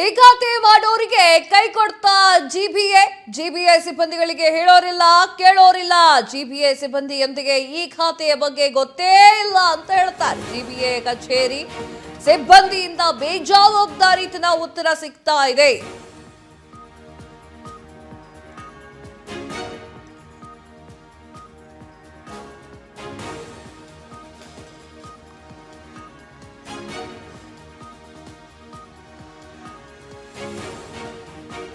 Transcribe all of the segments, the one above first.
ಈ ಖಾತೆ ಮಾಡೋರಿಗೆ ಕೈ ಕೊಡ್ತಾ ಜಿಬಿಎ ಸಿಬ್ಬಂದಿಗಳಿಗೆ ಹೇಳೋರಿಲ್ಲ ಕೇಳೋರಿಲ್ಲ. ಜಿಬಿಎ ಸಿಬ್ಬಂದಿಯೊಂದಿಗೆ ಈ ಖಾತೆಯ ಬಗ್ಗೆ ಗೊತ್ತೇ ಇಲ್ಲ ಅಂತ ಹೇಳ್ತಾರೆ. ಜಿಬಿಎ ಕಚೇರಿ ಸಿಬ್ಬಂದಿಯಿಂದ ಬೇಜವಾಬ್ದಾರಿತನ ಉತ್ತರ ಸಿಗ್ತಾ ಇದೆ.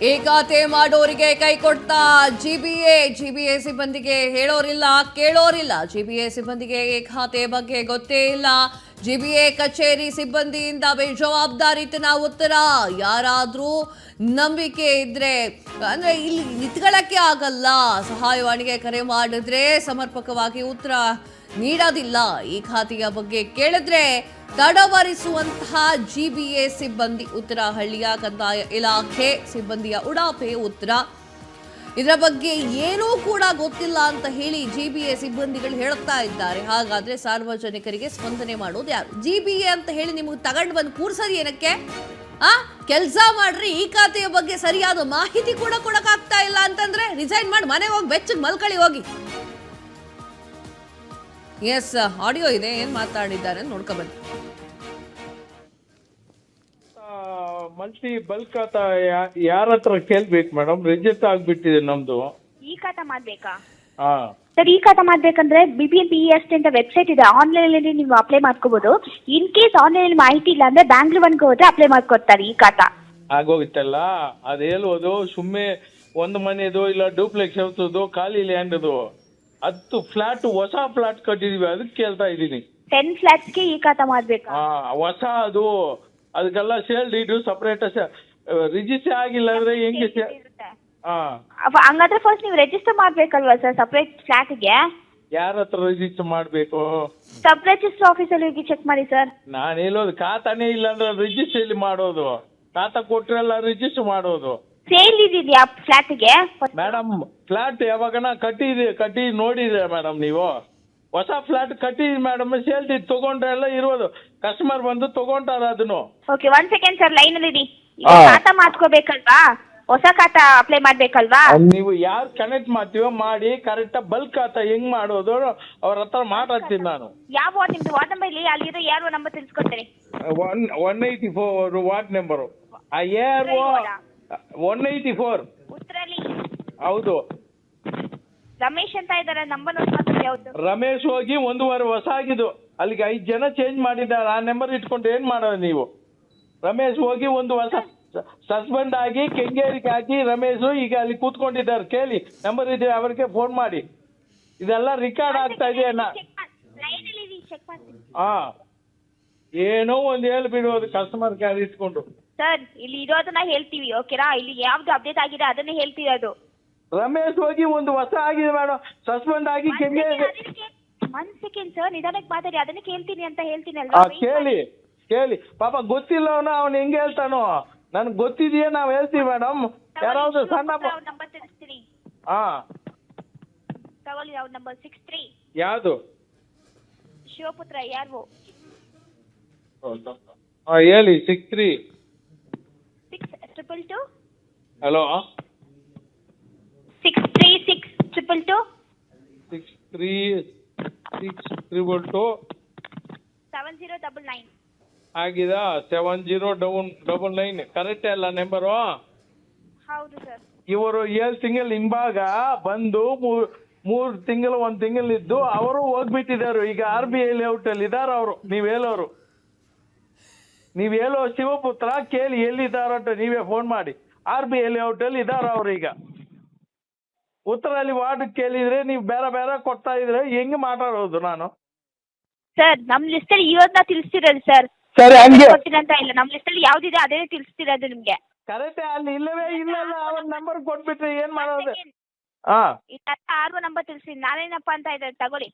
ಈ ಖಾತೆ ಮಾಡೋರಿಗೆ ಕೈ ಕೊಡ್ತಾ ಜಿಬಿಎ ಸಿಬ್ಬಂದಿಗೆ ಹೇಳೋರಿಲ್ಲ ಕೇಳೋರಿಲ್ಲ. ಜಿಬಿಎ ಸಿಬ್ಬಂದಿಗೆ ಈ ಖಾತೆ ಬಗ್ಗೆ ಗೊತ್ತೇ ಇಲ್ಲ. ಜಿಬಿಎ ಕಚೇರಿ ಸಿಬ್ಬಂದಿಯಿಂದ ಬೇಜವಾಬ್ದಾರಿತನ ಉತ್ತರ. ಯಾರಾದ್ರೂ ನಂಬಿಕೆ ಇದ್ರೆ ಅಂದ್ರೆ ಇಲ್ಲಿ ನಿಂತ್ಕೊಳ್ಳಕ್ಕೆ ಆಗಲ್ಲ. ಸಹಾಯವಾಣಿಗೆ ಕರೆ ಮಾಡಿದ್ರೆ ಸಮರ್ಪಕವಾಗಿ ಉತ್ತರ ನೀಡೋದಿಲ್ಲ. ಈ ಖಾತೆಯ ಬಗ್ಗೆ ಕೇಳಿದ್ರೆ ತಡವರಿಸುವಂತಹ ಜಿಬಿಎ ಸಿಬ್ಬಂದಿ ಉತ್ತರ. ಹಳ್ಳಿಯ ಕಂದಾಯ ಇಲಾಖೆ ಸಿಬ್ಬಂದಿಯ ಉಡಾಪೆ ಉತ್ತರ. ಇದರ ಬಗ್ಗೆ ಏನೂ ಕೂಡ ಗೊತ್ತಿಲ್ಲ ಅಂತ ಹೇಳಿ ಜಿಬಿಎ ಸಿಬ್ಬಂದಿಗಳು ಹೇಳುತ್ತಾ ಇದ್ದಾರೆ. ಹಾಗಾದ್ರೆ ಸಾರ್ವಜನಿಕರಿಗೆ ಸ್ಪಂದನೆ ಮಾಡೋದು ಯಾರು? ಜಿಬಿಎ ಅಂತ ಹೇಳಿ ನಿಮಗೆ ತಗೊಂಡು ಬಂದು ಕೂರ್ಸೋದು ಏನಕ್ಕೆ? ಕೆಲಸ ಮಾಡ್ರಿ. ಈ ಖಾತೆಯ ಬಗ್ಗೆ ಸರಿಯಾದ ಮಾಹಿತಿ ಕೂಡ ಕೊಡಕ್ಕಾಗ್ತಾ ಇಲ್ಲ ಅಂತಂದ್ರೆ ರಿಸೈನ್ ಮಾಡಿ ಮನೆಗೆ ಹೋಗಿ ಬೆಚ್ಚಗೆ ಮಲ್ಕಳಿ ಹೋಗಿ. ಎಸ್, ಆಡಿಯೋ ಇದೆ, ಏನ್ ಮಾತಾಡಿದ್ದಾರೆ ನೋಡ್ಕೊಬನ್ನಿ. ಮಂತ್ಲಿ ಬಲ್ಕ್ ಖಾತಾ ಯಾರ ಹತ್ರ ಕೇಳ್ಬೇಕು ಮೇಡಮ್? ರಿಜಿಸ್ಟರ್ ಆಗ್ಬಿಟ್ಟಿದೆ ನಮ್ದು. ಈ ಖಾತಾ ಮಾಡ್ಬೇಕಾ ಹಾ ಸರ್? ಈ ಖಾತಾ ಮಾಡ್ಬೇಕಂದ್ರೆ BPMPEST ಅಂತ ವೆಬ್ಸೈಟ್ ಇದೆ, ಆನ್ಲೈನ್ ಅಲ್ಲಿ ನೀವು ಅಪ್ಲೈ ಮಾಡ್ಕೋಬಹುದು. ಇನ್ ಕೇಸ್ ಆನ್ಲೈನ್ ಮಾಹಿತಿ ಇಲ್ಲ ಅಂದ್ರೆ ಬ್ಯಾಂಗ್ಳೂರ್ಗೆ ಹೋದ್ರೆ ಅಪ್ಲೈ ಮಾಡ್ಕೊಡ್ತಾರೆ ಈ ಖಾತಾ. ಆಗೋಗಿತ್ತಲ್ಲ, ಅದ್ ಹೇಳೋದು ಸುಮ್ಮನೆ ಒಂದು ಮನೆದು ಇಲ್ಲ ಡೂಪ್ಲೆಕ್ಸ್ ಹೌದು ಖಾಲಿ ಲ್ಯಾಂಡ್ದು 10 ಫ್ಲಾಟ್ ಹೊಸ ಫ್ಲಾಟ್ ಕಟ್ಟಿದೀವಿ, ಅದಕ್ಕೆ ಕೇಳ್ತಾ ಇದ್ದೀನಿ. 10 ಫ್ಲಾಟ್ಸ್ಗೆ ಈ ಖಾತಾ ಮಾಡ್ಬೇಕಾ? ಹೊಸ ಅದು ಅದಕ್ಕೆಲ್ಲ ಸೇಲ್ ಡೀಟು ಸಪರೇಟ್ ರಿಜಿಸ್ಟರ್ ಆಗಿಲ್ಲ ಅಂದ್ರೆ ಹೆಂಗೆ? ಹಂಗಾದ್ರೆ ಫಸ್ಟ್ ನೀವು ರಿಜಿಸ್ಟರ್ ಮಾಡ್ಬೇಕಲ್ವಾ ಸರ್ ಸಪರೇಟ್ ಫ್ಲಾಟ್ಗೆ? ಯಾರ ಹತ್ರ ರಿಜಿಸ್ಟರ್ ಮಾಡ್ಬೇಕು? ಸಬ್ ರಿಜಿಸ್ಟರ್ ಆಫೀಸಲ್ಲಿ ಹೋಗಿ ಚೆಕ್ ಮಾಡಿ ಸರ್. ನಾನು ಹೇಳೋದು ಖಾತಾನೇ ಇಲ್ಲ ಅಂದ್ರೆ ರಿಜಿಸ್ಟರ್ ಇಲ್ಲಿ ಮಾಡೋದು, ಖಾತಾ ಕೊಟ್ರೆಲ್ಲ ರಿಜಿಸ್ಟರ್ ಮಾಡೋದು. ಸೇಲ್ ಇದೆಯಾ ಫ್ಲಾಟ್ಗೆ? ಮೇಡಮ್ ಫ್ಲಾಟ್ ಯಾವಾಗನ ಕಟ್ಟಿ ನೋಡಿದ್ರೆ ಮೇಡಮ್ ನೀವು? ಹೊಸ ಫ್ಲಾಟ್ ಕಟ್ಟಿದ್ರಿ ಮೇಡಮ್, ಸೇಲ್ ಡೀಟ್ ತಗೊಂಡ್ರೆಲ್ಲ ಇರೋದು, ಕಸ್ಟಮರ್ ಬಂದು ತಗೊಂಡಾರ ಅದನ್ನು. ಓಕೆ, 1 ಸೆಕೆಂಡ್ ಸರ್ ಲೈನ್ ಅಲ್ಲಿ ಇರಿ. ಖಾತಾ ಮಾಡ್ಕೋಬೇಕಲ್ವಾ? ಹೊಸ ಖಾತಾ ಅಪ್ಲೈ ಮಾಡ್ಬೇಕಲ್ವಾ? ನೀವು ಯಾರು ಕನೆಕ್ಟ್ ಮಾಡ್ತೀವೋ ಮಾಡಿ ಕರೆಕ್ಟ್ ಬಲ್ಕ್ ಖಾತಾ ಹೆಂಗ್ ಮಾಡೋದು ಅವ್ರ ಹತ್ರ ಮಾತಾಡ್ತೀನಿ ನಾನು. ಯಾವ ವಾರ್ಡ್ ನಿಮ್ದು? ವಾರ್ಡ್ ನಂಬರ್ ಇಲ್ಲಿ ಅಲ್ಲಿರೋ ಯಾರು ನಂಬರ್ ತಿಳಿಸ್ಕೊಡ್ತೀನಿ. 184 ವಾರ್ಡ್ ನಂಬರು. ಆ ಏರ್ 184 ಉತ್ತರಲ್ಲಿ ಹೌದು. ರಮೇಶ್ ಅಂತ ಇದಾರೆ, ನಂಬರ್ ನೋಟ್ ಮಾತಾಡಿ. ಯಾವ್ದು? ರಮೇಶ್ ಹೋಗಿ 1 ವರ್ಷ ಆಗಿದ್ದು, ಅಲ್ಲಿಗೆ 5 ಜನ ಚೇಂಜ್ ಮಾಡಿದ್ದಾರೆ. ಆ ನಂಬರ್ ಇಟ್ಕೊಂಡು ಏನ್ ಮಾಡೋದು ನೀವು? ರಮೇಶ್ ಹೋಗಿ 1 ವರ್ಷ ಸಸ್ಪೆಂಡ್ ಆಗಿ ಕೆಂಗೇರಿಗೆ ಹಾಕಿ ರಮೇಶ್ ಈಗ ಅಲ್ಲಿ ಕೂತ್ಕೊಂಡಿದ್ದಾರೆ. ಕೇಳಿ, ನಂಬರ್ ಇದೆ, ಅವರಿಗೆ ಫೋನ್ ಮಾಡಿ. ಇದೆಲ್ಲ ರಿಕಾರ್ಡ್ ಆಗ್ತಾ ಇದೆ. ಹಾ, ಏನೋ ಒಂದು ಹೇಳ್ಬಿಡೋದು ಕಸ್ಟಮರ್ ಕೇರ್ ಇಟ್ಕೊಂಡು. ಸರ್ ಇಲ್ಲಿ ಇರೋದನ್ನ ಹೇಳ್ತೀವಿ, ಓಕೆನಾ? ಇಲ್ಲಿ ಯಾವ್ದು ಅಪ್ಡೇಟ್ ಆಗಿದೆ ಅದನ್ನೇ ಹೇಳ್ತಿರೋದು. ರಮೇಶ್ ಹೋಗಿ 1 ವರ್ಷ ಆಗಿದೆ ಮೇಡಮ್, ಸಸ್ಪೆಂಡ್ ಆಗಿ ಕೆಂಗೇರಿ. 1 ಸೆಕೆಂಡ್ ಸರ್, ನಿಧಾನಕ್ಕೆ ಮಾತಾಡಿ, ಅದನ್ನೇ ಕೇಳ್ತೀನಿ ಅಂತ ಹೇಳ್ತೀನಿ ಅಲ್ವಾ? ಕೇಳಿ ಪಾಪ ಗೊತ್ತಿಲ್ಲವನ ಅವನು ಹೆಂಗೆ ಹೇಳ್ತಾನೋ? ನನ್ಗೆ ಗೊತ್ತಿದೆಯೇ, ನಾವ್ ಹೇಳ್ತೀವಿ ಮೇಡಮ್. ಯಾರಾவது ಸಣ್ಣ ನಂಬರ್ ತಿಳಿಸ್ತೀನಿ. ಹಾ ತಗೊಳ್ಳಿ ಅವ್ರ ನಂಬರ್ 63. ಯಾವುದು? ಶಿವಪುತ್ರ ಯಾರು? ಹೇಳಿ. 63 622. ಹಲೋ, 63622 63622 7099 ಆಗಿದೆ. 7099 ಕರೆಕ್ಟ್ ಅಲ್ಲ ನಂಬರು? ಹೌದು ಸರ್. ಇವರು 7 ತಿಂಗಳ ಹಿಂಭಾಗ ಬಂದು 3 ತಿಂಗಳು 1 ತಿಂಗಳಿದ್ದು ಅವರು ಹೋಗ್ಬಿಟ್ಟಿದ್ದಾರೆ. ಈಗ RBI ಲೇಔಟ್ ಅಲ್ಲಿ ಇದಾರ ಅವರು. ನೀವ್ ಹೇಳೋ ಶಿವಪುತ್ರ ಕೇಳಿ ಎಲ್ಲಿದ್ದಾರಂತ ನೀವೇ ಫೋನ್ ಮಾಡಿ. RBI ಲೇಔಟ್ ಅಲ್ಲಿ ಇದಾರ ಅವ್ರು. ಈಗ ಉತ್ತರಲ್ಲಿ ವಾರ್ಡ್ ಕೇಳಿದ್ರೆ ನೀವು ಬೇರೆ ಕೊಡ್ತಾ ಇದ್ರೆ ಹೆಂಗ್ ಮಾತಾಡೋದು ನಾನು? ಸರ್ ನಮ್ ಲಿಸ್ಟ್ ಅಲ್ಲಿ ಇರೋದನ್ನ ತಿಳಿಸ್ತಿರೋದು ಸರ್. ಸರಿ, ಹಂಗೆ ಅಂತ ಇಲ್ಲ, ನಮ್ ಲಿಸ್ಟ್ ಅಲ್ಲಿ ಯಾವ್ದಿದೆ ಅದೇ ತಿಳಿಸ್ತಿರೋದು ನಿಮ್ಗೆ. ಕರೆಕ್ಟ್ ಅಲ್ಲಿ ಇಲ್ಲವೇ ಇಲ್ಲಲ್ಲ, ಅವ್ರ ನಂಬರ್ ಕೊಟ್ಬಿಟ್ರೆ ಏನ್ ಮಾಡೋದು? ಆರ್ಗೋ ನಂಬರ್ ತಿಳಿಸಿ. ನಾನೇನಪ್ಪ ಅಂತ ಇದೆ, ತಗೊಳ್ಳಿ.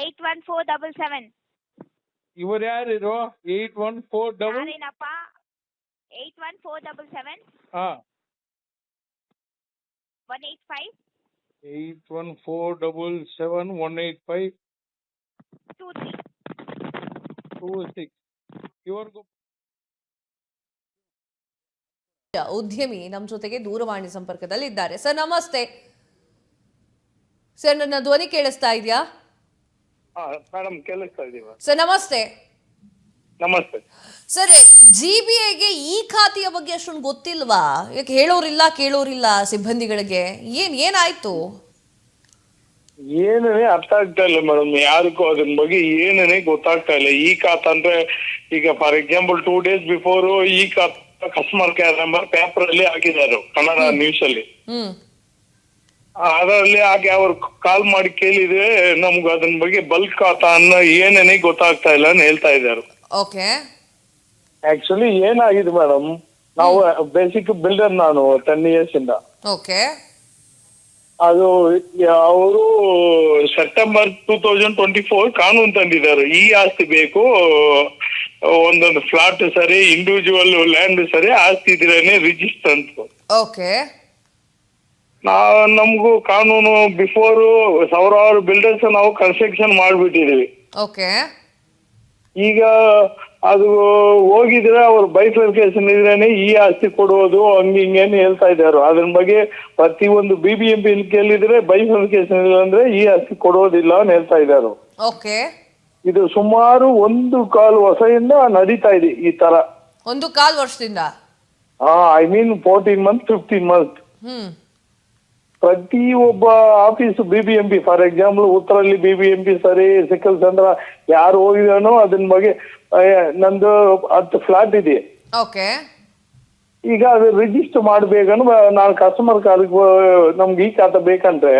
81477. ಇವ್ರು ಯಾರಿದು? 814 ನಾನೇನಪ್ಪ 81477 185 81477 185 23 26 ಇವ್ರಿಗೂ ಉದ್ಯಮಿ ನಮ್ಮ ಜೊತೆಗೆ ದೂರವಾಣಿ ಸಂಪರ್ಕದಲ್ಲಿ ಇದ್ದಾರೆ. ಸರ್ ನಮಸ್ತೆ. ಸರ್ ನನ್ನ ಧ್ವನಿ ಕೇಳಿಸ್ತಾ ಇದೆಯಾ? ಮೇಡಮ್ ಕೇಳಿಸ್ತಾ ಇದೀವ. ಸರ್ ನಮಸ್ತೆ. ನಮಸ್ತೆ ಸರ್, GBAಗೆ ಈ ಖಾತೆಯ ಬಗ್ಗೆ ಅಷ್ಟೊಂದು ಗೊತ್ತಿಲ್ವಾ? ಯಾಕೆ ಹೇಳೋರಿಲ್ಲ ಕೇಳೋರಿಲ್ಲ ಸಿಬ್ಬಂದಿಗಳಿಗೆ? ಏನಾಯ್ತು? ಏನೇ ಅರ್ಥ ಆಗ್ತಾ ಇಲ್ಲ ಮೇಡಮ್, ಯಾರಿಗೂ ಅದ್ರ ಬಗ್ಗೆ ಏನೇ ಗೊತ್ತಾಗ್ತಾ ಇಲ್ಲ. ಈ ಖಾತಾ ಅಂದ್ರೆ ಈಗ ಫಾರ್ ಎಕ್ಸಾಂಪಲ್ 2 days ಬಿಫೋರ್ ಈ ಖಾತಾ ಕಸ್ಟಮರ್ ಕೇರ್ ನಂಬರ್ ಪೇಪರ್ ಅಲ್ಲಿ ಹಾಕಿದ್ದಾರೆ ಕನ್ನಡ ನ್ಯೂಸ್ ಅಲ್ಲಿ. ಅದರಲ್ಲಿ ಹಾಗೆ ಅವ್ರು ಕಾಲ್ ಮಾಡಿ ಕೇಳಿದ್ರೆ ನಮ್ಗೆ ಅದನ್ನ ಬಗ್ಗೆ ಬಲ್ಕ್ ಖಾತಾ ಅನ್ನೋ ಏನೇನೇ ಗೊತ್ತಾಗ್ತಾ ಇಲ್ಲ ಅಂತ ಹೇಳ್ತಾ ಇದ್ದಾರೆ. ಓಕೆ. ಆಕ್ಚುಲಿ ಏನಾಗಿದೆ ಮೇಡಮ್, ನಾವು ಬೇಸಿಕ್ ಬಿಲ್ಡರ್, ನಾನು 10 years ಇಂದ. ಓಕೆ. ಅದು ಅವರು ಸೆಪ್ಟೆಂಬರ್ 2024 ಕಾನೂನು ತಂದಿದ್ದಾರೆ. ಈ ಆಸ್ತಿ ಬೇಕು, ಒಂದೊಂದು ಫ್ಲಾಟ್ ಸರಿ, ಇಂಡಿವಿಜುವಲ್ ಲ್ಯಾಂಡ್ ಸರಿ, ಆಸ್ತಿ ಇದ್ರೇನೆ ರಿಜಿಸ್ಟರ್ ಅಂತ. ಓಕೆ. ನಮಗೂ ಕಾನೂನು ಬಿಫೋರ್ ಸಾವಿರಾರು ಬಿಲ್ಡರ್ಸ್ ನಾವು ಕನ್ಸ್ಟ್ರಕ್ಷನ್ ಮಾಡ್ಬಿಟ್ಟಿದೀವಿ. ಓಕೆ. ಈಗ ಅದು ಹೋಗಿದ್ರೆ ಅವ್ರು ಬೈಫರ್ಕೇಶನ್ ಇದ್ರೇನೆ ಈ ಆಸ್ತಿ ಕೊಡುವುದು ಹಿಂಗೇನು ಹೇಳ್ತಾ ಇದ್ದಾರೆ. ಅದ್ರ ಬಗ್ಗೆ ಪ್ರತಿಯೊಂದು BBMP ಕೇಳಿದ್ರೆ ಬೈಫರ್ಕೇಶನ್ ಇಲ್ಲ ಅಂದ್ರೆ ಈ ಆಸ್ತಿ ಕೊಡೋದಿಲ್ಲ ಅಂತ ಹೇಳ್ತಾ ಇದ್ದಾರೆ. ಓಕೆ. ಇದು ಸುಮಾರು 1.25 ವರ್ಷದಿಂದ ನಡೀತಾ ಇದೆ ಈ ತರ. 1.25 ವರ್ಷದಿಂದ? I mean 14 months 15 months. ಪ್ರತಿ ಒಬ್ಬ ಆಫೀಸ್ BBMP, ಫಾರ್ ಎಕ್ಸಾಂಪಲ್ ಉತ್ತರಲ್ಲಿ BBMP ಸರಿ, ಸಿಕ್ಕಲ್ ಚಂದ್ರ ಯಾರು ಹೋಗಿದಾನೋ ಅದನ್ನ ಬಗ್ಗೆ ನಂದು 10 ಫ್ಲಾಟ್ ಇದೆ. ಓಕೆ. ಈಗ ಅದು ರಿಜಿಸ್ಟರ್ ಮಾಡ್ಬೇಕಂದ್ರೆ ನಾನು ಕಸ್ಟಮರ್ ಕಾರ್ಗೆ ನಮ್ಗೆ ಈ ಖಾತಾ ಬೇಕಂದ್ರೆ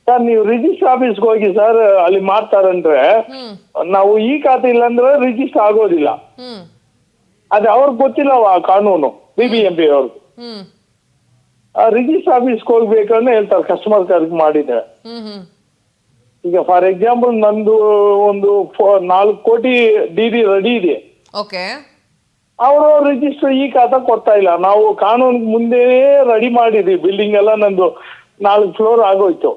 ಸರ್ ನೀವು ರಿಜಿಸ್ಟರ್ ಆಫೀಸ್ಗೆ ಹೋಗಿ ಸರ್, ಅಲ್ಲಿ ಮಾಡ್ತಾರಂದ್ರೆ ನಾವು ಈ ಖಾತೆ ಇಲ್ಲಾಂದ್ರೆ ರಿಜಿಸ್ಟರ್ ಆಗೋದಿಲ್ಲ. ಅದು ಅವ್ರಿಗೆ ಗೊತ್ತಿಲ್ಲ ಕಾನೂನು, BBMP ಅವ್ರಿಗೆ. ರಿಜಿಸ್ಟರ್ ಆಫೀಸ್ಗೆ ಹೋಗ್ಬೇಕಂದ್ರೆ ಹೇಳ್ತಾರೆ ಕಸ್ಟಮರ್ ಕಾರ್ಗೆ ಮಾಡಿದ್ರೆ. ಈಗ ಫಾರ್ ಎಕ್ಸಾಂಪಲ್ ನಂದು ಒಂದು 4 ಕೋಟಿ DD ರೆಡಿ ಇದೆ. ಓಕೆ. ಅವರು ರಿಜಿಸ್ಟರ್ ಈ ಖಾತಾ ಕೊಡ್ತಾ ಇಲ್ಲ. ನಾವು ಕಾನೂನು ಮುಂದೆ ರೆಡಿ ಮಾಡಿದ್ವಿ, ಬಿಲ್ಡಿಂಗ್ ಎಲ್ಲ ನಂದು 4 floor ಆಗೋಯ್ತು.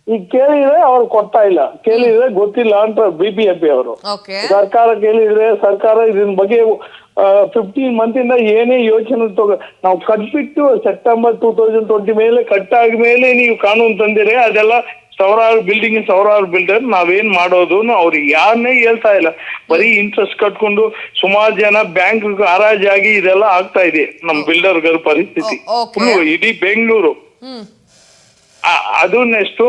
ಈಗ ಕೇಳಿದ್ರೆ ಅವ್ರು ಕೊಡ್ತಾ ಇಲ್ಲ, ಕೇಳಿದ್ರೆ ಗೊತ್ತಿಲ್ಲ ಅಂತ BBMP ಅವರು. ಸರ್ಕಾರ ಕೇಳಿದ್ರೆ ಸರ್ಕಾರ ಇದನ್ ಬಗ್ಗೆ 15 months ಇಂದ ಏನೇ ಯೋಚನೆ ನಾವು ಕಟ್ಬಿಟ್ಟು ಸೆಪ್ಟೆಂಬರ್ 2020 ಮೇಲೆ ಕಟ್ಟಾಗ ಮೇಲೆ ನೀವು ಕಾನೂನು ತಂದಿರೆ ಅದೆಲ್ಲ ಸಾವಿರಾರು ಬಿಲ್ಡರ್ ನಾವೇನ್ ಮಾಡೋದು ಅವ್ರಿಗೆ ಯಾರನ್ನೇ ಹೇಳ್ತಾ ಇಲ್ಲ. ಬರೀ ಇಂಟ್ರೆಸ್ಟ್ ಕಟ್ಕೊಂಡು ಸುಮಾರು ಜನ ಬ್ಯಾಂಕ್ ಹರಾಜಾಗಿ ಇದೆಲ್ಲ ಆಗ್ತಾ ಇದೆ ನಮ್ ಬಿಲ್ಡರ್ಗಳ ಪರಿಸ್ಥಿತಿ ಇಡೀ ಬೆಂಗಳೂರು. ಅದು ನೆಕ್ಸ್ಟ್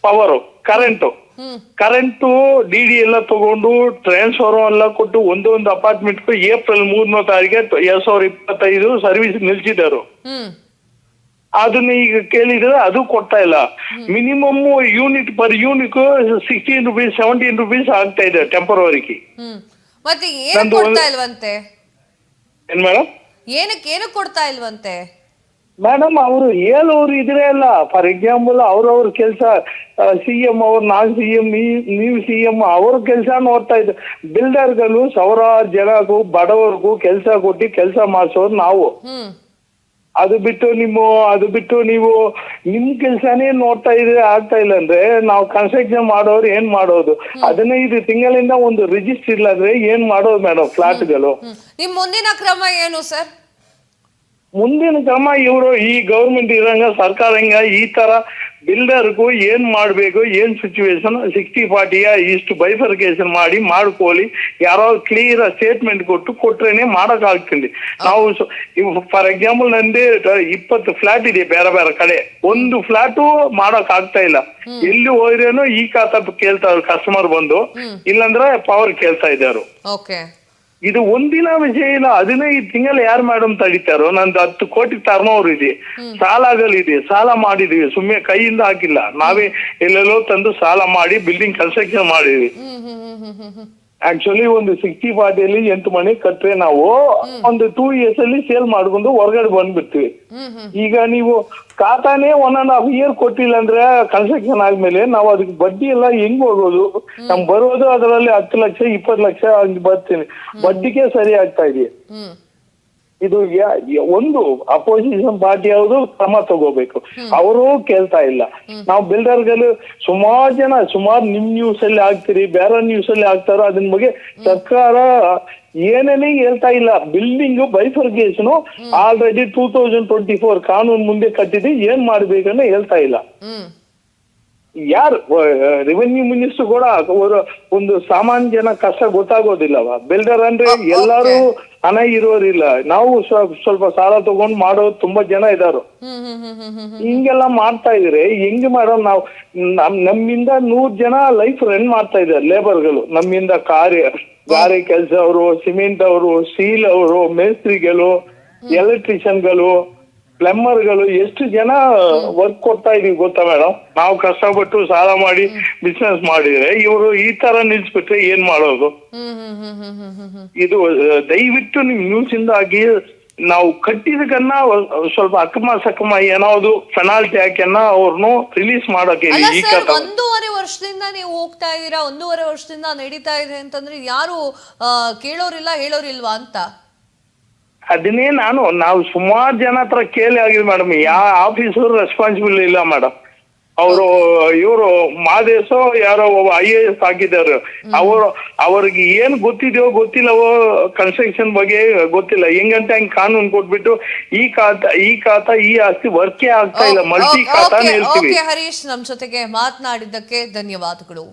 ಪವರ್ ಕರೆಂಟು DD ಎಲ್ಲ ತಗೊಂಡು ಟ್ರಾನ್ಸ್ಫರ್ ಎಲ್ಲ ಕೊಟ್ಟು ಒಂದೊಂದು ಅಪಾರ್ಟ್ಮೆಂಟ್ ಏಪ್ರಿಲ್ 3ನೇ ತಾರೀಕಿಗೆ 2025 ಸರ್ವಿಸ್ ನಿಲ್ಸಿದರು. ಅದನ್ನ ಈಗ ಕೇಳಿದ್ರೆ ಅದು ಕೊಡ್ತಾ ಇಲ್ಲ. Minimum unit per unit 16 rupees 17 rupees ಆಗ್ತಾ ಇದೆ ಟೆಂಪರವರಿಗೆ. ಮತ್ತೆ ಏನು ಕೊಡ್ತಾ ಇಲ್ವಂತೆ? ಏನ್ ಮೇಡಮ್? ಏನಕ್ಕೆ ಕೊಡ್ತಾ ಇಲ್ವಂತೆ ಮೇಡಮ್? ಅವರು ಹೇಳೋರು ಇದ್ರೆ ಅಲ್ಲ. ಫಾರ್ ಎಕ್ಸಾಂಪಲ್ ಅವ್ರವ್ರ ಕೆಲಸ, CM ಅವ್ರು, ನಾನ್ CM, ನೀವು CM, ಅವ್ರ ಕೆಲಸ ನೋಡ್ತಾ ಇದ್ರು. ಬಿಲ್ಡರ್ಗಳು ಸಾವಿರಾರು ಜನಕ್ಕೂ ಬಡವರಿಗೂ ಕೆಲಸ ಕೊಟ್ಟು ಕೆಲಸ ಮಾಡಿಸೋರು ನಾವು. ಅದು ಬಿಟ್ಟು ನೀವು ನಿಮ್ ಕೆಲ್ಸಾನೇ ನೋಡ್ತಾ ಇದ್ರೆ ಆಗ್ತಾ ಇಲ್ಲ ಅಂದ್ರೆ ನಾವು ಕನ್ಸ್ಟ್ರಕ್ಷನ್ ಮಾಡೋರು ಏನ್ ಮಾಡೋದು? 15 ತಿಂಗಳಿಂದ ಒಂದು ರಿಜಿಸ್ಟರ್ ಇಲ್ಲ ಅಂದ್ರೆ ಏನ್ ಮಾಡೋದು ಮೇಡಮ್ ಫ್ಲಾಟ್ಗಳು? ನಿಮ್ ಮುಂದಿನ ಕ್ರಮ ಏನು ಸರ್? ಮುಂದಿನ ಕ್ರಮ ಇವರು ಈ ಗೌರ್ಮೆಂಟ್ ಇರಂಗ ಸರ್ಕಾರ ಹಿಂಗ ಈ ತರ ಬಿಲ್ಡರ್ಗೂ ಏನ್ ಮಾಡ್ಬೇಕು, ಏನ್ ಸಿಚುವೇಶನ್ 60-40 ಇಷ್ಟು ಬೈಫರ್ಕೇಶನ್ ಮಾಡ್ಕೊಳ್ಳಿ. ಯಾರೋ ಕ್ಲಿಯರ್ ಸ್ಟೇಟ್ಮೆಂಟ್ ಕೊಟ್ರೇನೆ ಮಾಡಕ್ ಆಗ್ತೀನಿ. ನಾವು ಫಾರ್ ಎಕ್ಸಾಂಪಲ್ ನಂದೇ 20 ಫ್ಲಾಟ್ ಇದೆ ಬೇರೆ ಬೇರೆ ಕಡೆ, ಒಂದು ಫ್ಲಾಟು ಮಾಡಕ್ ಆಗ್ತಾ ಇಲ್ಲ. ಎಲ್ಲಿ ಹೋದ್ರೇನು ಈ ಖಾತಾ ಕೇಳ್ತಾರೆ ಕಸ್ಟಮರ್ ಬಂದು, ಇಲ್ಲಾಂದ್ರೆ ಪವರ್ ಕೇಳ್ತಾ ಇದ್ದಾರೆ. ಇದು ಒಂದಿನ ವಿಷಯ ಇಲ್ಲ. 15 ತಿಂಗಳು ಯಾರು ಮೇಡಮ್ ತಡಿತಾರೋ? ನಂದು 10 ಕೋಟಿ ಟರ್ನ್ ಇದೆ, ಸಾಲಗಳಿದೆ, ಸಾಲ ಮಾಡಿದೀವಿ, ಸುಮ್ಮನೆ ಕೈಯಿಂದ ಹಾಕಿಲ್ಲ. ನಾವೇ ಎಲ್ಲೆಲ್ಲೋ ತಂದು ಸಾಲ ಮಾಡಿ ಬಿಲ್ಡಿಂಗ್ ಕನ್ಸ್ಟ್ರಕ್ಷನ್ ಮಾಡಿದ್ವಿ. ಆಕ್ಚುಲಿ ಒಂದು 60-40 8 ಮನೆ ಕಟ್ರೆ ನಾವು ಒಂದು 2 years ಅಲ್ಲಿ ಸೇಲ್ ಮಾಡ್ಕೊಂಡು ಹೊರಗಡೆ ಬಂದ್ಬಿಡ್ತೀವಿ. ಈಗ ನೀವು ಖಾತಾನೇ 1.5 year ಕೊಟ್ಟಿಲ್ಲ ಅಂದ್ರೆ ಕನ್ಸ್ಟ್ರಕ್ಷನ್ ಆದ್ಮೇಲೆ ನಾವು ಅದಕ್ಕೆ ಬಡ್ಡಿ ಎಲ್ಲ ಹೆಂಗ್ ಹೋಗೋದು? ನಮ್ ಬರೋದು ಅದರಲ್ಲಿ 10 ಲಕ್ಷ 20 ಲಕ್ಷ ಹಂಗ್ ಬರ್ತೀನಿ, ಬಡ್ಡಿಗೆ ಸರಿ ಆಗ್ತಾ ಇದೆ. ಇದು ಒಂದು ಅಪೋಸಿಷನ್ ಪಾರ್ಟಿ ಅವರು ಕ್ರಮ ತಗೋಬೇಕು. ಅವರು ಕೇಳ್ತಾ ಇಲ್ಲ. ನಾವು ಬಿಲ್ಡರ್ಗಳು ಸುಮಾರು ನಿಮ್ ನ್ಯೂಸ್ ಅಲ್ಲಿ ಹಾಕ್ತಿರಿ, ಬೇರೆ ನ್ಯೂಸ್ ಅಲ್ಲಿ ಹಾಕ್ತಾರೋ ಅದನ್ನ ಬಗ್ಗೆ ಸರ್ಕಾರ ಏನೇನೇ ಹೇಳ್ತಾ ಇಲ್ಲ. ಬಿಲ್ಡಿಂಗ್ ಬೈಫರ್ಗೇಷನ್ ಆಲ್ರೆಡಿ 2024 ಕಾನೂನು ಮುಂದೆ ಕಟ್ಟಿದೆ, ಏನ್ ಮಾಡ್ಬೇಕನ್ನ ಹೇಳ್ತಾ ಇಲ್ಲ. ಯಾರು ರೆವೆನ್ಯೂ ಮಿನಿಸ್ಟರ್ ಕೂಡ ಒಂದು ಸಾಮಾನ್ಯ ಜನ ಕಷ್ಟ ಗೊತ್ತಾಗೋದಿಲ್ಲವ. ಬಿಲ್ಡರ್ ಅಂದ್ರೆ ಎಲ್ಲರೂ ಹಣ ಇರೋರಿಲ್ಲ. ನಾವು ಸ್ವಲ್ಪ ಸಾಲ ತಗೊಂಡ್ ಮಾಡೋರು ತುಂಬಾ ಜನ ಇದಾರು. ಹಿಂಗೆಲ್ಲ ಮಾಡ್ತಾ ಇದ್ರೆ ಹೆಂಗ್ ಮಾಡೋದು? ನಾವು ನಮ್ಮಿಂದ 100 ಜನ ಲೈಫ್ ರನ್ ಮಾಡ್ತಾ ಇದ್ದಾರೆ ಲೇಬರ್ಗಳು. ನಮ್ಮಿಂದ ಗಾರೆ ಕೆಲಸ ಅವರು, ಸಿಮೆಂಟ್ ಅವರು, ಸ್ಟೀಲ್ ಅವರು, ಮೇಸ್ತ್ರಿಗಳು, ಎಲೆಕ್ಟ್ರಿಷಿಯನ್ಗಳು, ಪ್ಲಂಬರ್ಗಳು, ಎಷ್ಟು ಜನ ವರ್ಕ್ ಕೊಡ್ತಾ ಇದೀವಿ ಗೊತ್ತಾ ಮೇಡಮ್? ನಾವು ಕಷ್ಟಪಟ್ಟು ಸಾಲ ಮಾಡಿ ಬಿಸ್ನೆಸ್ ಮಾಡಿದ್ರೆ ಇವರು ಈ ತರ ನಿಲ್ಸ್ಬಿಟ್ರೆ ಏನ್ ಮಾಡೋದು? ಇದು ದಯವಿಟ್ಟು ನಿಮ್ ನ್ಯೂಸ್ ಇಂದ ಆಗಿ ನಾವು ಕಟ್ಟಿದಕ್ಕನ್ನ ಸ್ವಲ್ಪ ಅಕ್ರಮ ಏನಾದ್ರು ಪೆನಾಲ್ಟಿ ಹಾಕಿಯನ್ನ ಅವ್ರನ್ನು ರಿಲೀಸ್ ಮಾಡೋಕೆ. 1.5 ವರ್ಷದಿಂದ ನೀವು ಹೋಗ್ತಾ ಇದ್ದೀರಾ, 1.5 ವರ್ಷದಿಂದ ನಡೀತಾ ಇದೆ ಅಂತಂದ್ರೆ ಯಾರು ಕೇಳೋರಿಲ್ಲ ಹೇಳೋರಿಲ್ವಾ ಅಂತ? ಅದನ್ನೇ ನಾವು ಸುಮಾರು ಜನ ಹತ್ರ ಕೇಳಿ ಆಗಿದೆ ಮೇಡಮ್. ಯಾವ ಆಫೀಸರ್ ರೆಸ್ಪಾನ್ಸಿಬಲ್ ಇಲ್ಲ ಮೇಡಮ್. ಇವರು ಮಾದೇಶೋ ಯಾರೋ IAS ಹಾಕಿದ್ದಾರೆ. ಅವ್ರಿಗೆ ಏನ್ ಗೊತ್ತಿದೆಯೋ ಗೊತ್ತಿಲ್ಲವೋ ಕನ್ಸ್ಟ್ರಕ್ಷನ್ ಬಗ್ಗೆ ಗೊತ್ತಿಲ್ಲ. ಹೆಂಗಂತ ಹಂಗ್ ಕಾನೂನು ಕೊಟ್ಬಿಟ್ಟು ಈ ಖಾತಾ ಈ ಆಸ್ತಿ ವರ್ಕೇ ಆಗ್ತಾ ಇಲ್ಲ, ಮಲ್ಟಿ ಖಾತಾನೇ ಹೇಳ್ತೀವಿ. ಹರೀಶ್, ನಮ್ ಜೊತೆಗೆ ಮಾತನಾಡಿದ್ದಕ್ಕೆ ಧನ್ಯವಾದಗಳು.